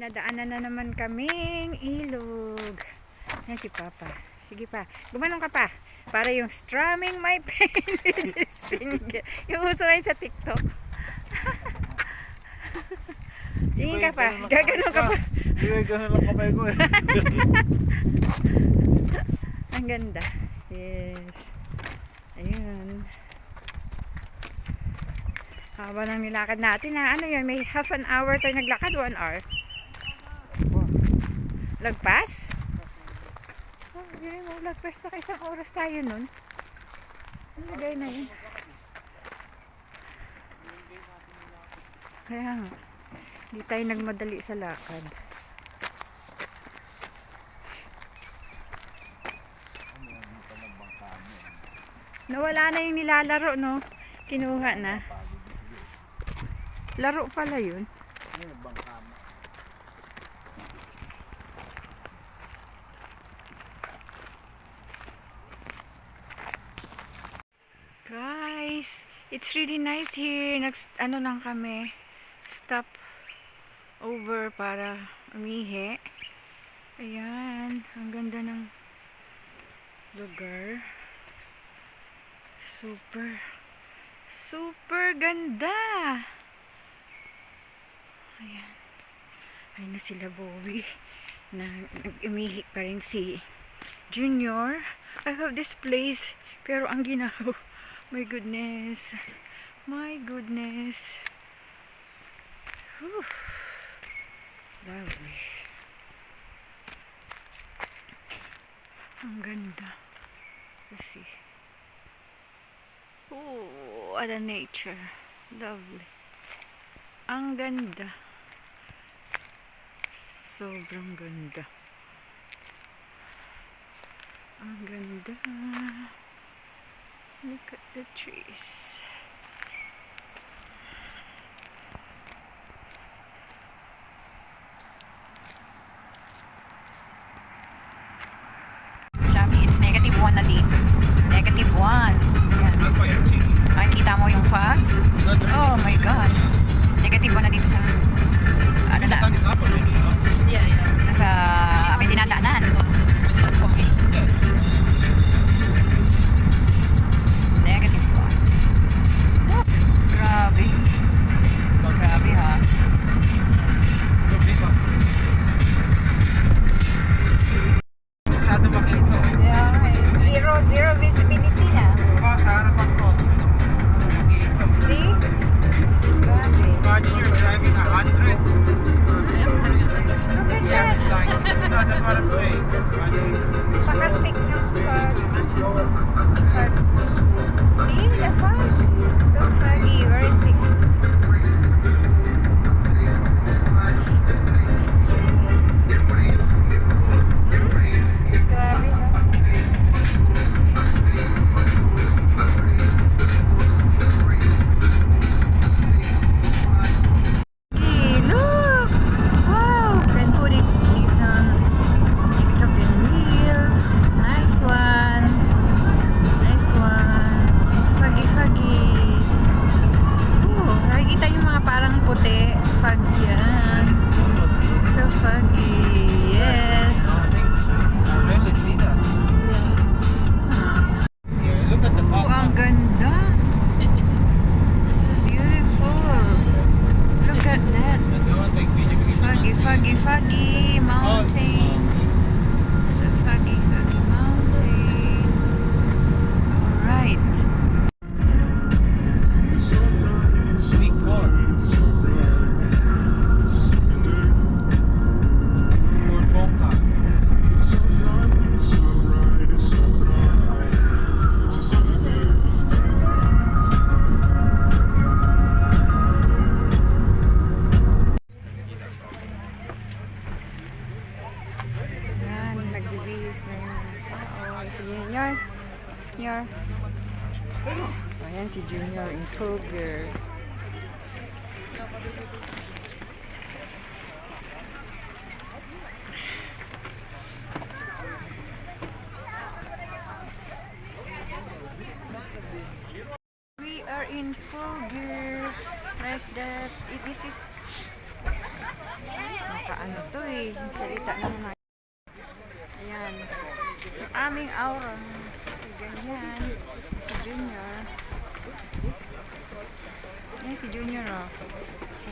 Nadaanan na naman kaming ilog. Yan si Papa. Sige pa. Gumanong ka pa. Para yung strumming my pain finger. Yung uso ngayon sa TikTok. Tingin ka pa. Gaganon ka pa. Gaganon lang kamay ko eh. Ang ganda. Yes. Ayun. Haba ng nilakad natin ha. Ano yun? May half an hour tayo naglakad. 1 hour. Lagpas? Oh, yun mo. Lagpas na isang oras tayo nun. Ang lagay na yun. Kaya nga. Hindi tayo nagmadali sa lakad. Nawala na yung nilalaro, no? Kinuha na. Laro pala yun. Guys, it's really nice here. Ano lang kami, stop over para umihi. Ayan, ang ganda ng lugar. Super ganda. Ayan. Ay na sila Bowie. Nag-umihi pa rin si Junior. I love this place. Pero ang ginawa, my goodness. My goodness. Whew. Lovely. Ang ganda. Let's see. Oh, what a nature. Lovely. Ang ganda. Sobrang ganda. Ang ganda. Look at the trees. Sabi, it's -1 na dito. -1. Yan. Makikita mo yung fogs? Oh my God. -1 na dito sa ano na? Dito sa may dinadaanan. -1. Oh, grabe. Grabe ha. Masyado makita. Yeah, zero visibility na. Sa harapan ko. See? Grabe. Imagine you're driving 100. Look at Yeah, that. it's like, no, that's what I'm saying. Pakatik ng fog. See the fog? So foggy, very thick. Grabe no? Hey, look! Wow! Can put it on TikTok and Reels. Nice one. Nice one. Foggy. Oh, nakikita yung mga parang puti. Fogs yan. So foggy. Yes. Really see that. Yeah, look at the Oh, fog. ang ganda. So beautiful. Look at that. Let's go and take video. Foggy mountain. So foggy mountain. Alright. Speak for. Fort Bonca. Yan, nagbibihis na yung tao. Si Junior. Junior. Ayan si Junior in Kroger. We are in Kroger. Like that. This is Nakaano to eh. Salita ng mga. Ayan. Ang aming aura. Ganyan. Si Junior. Ayan si Junior oh. Si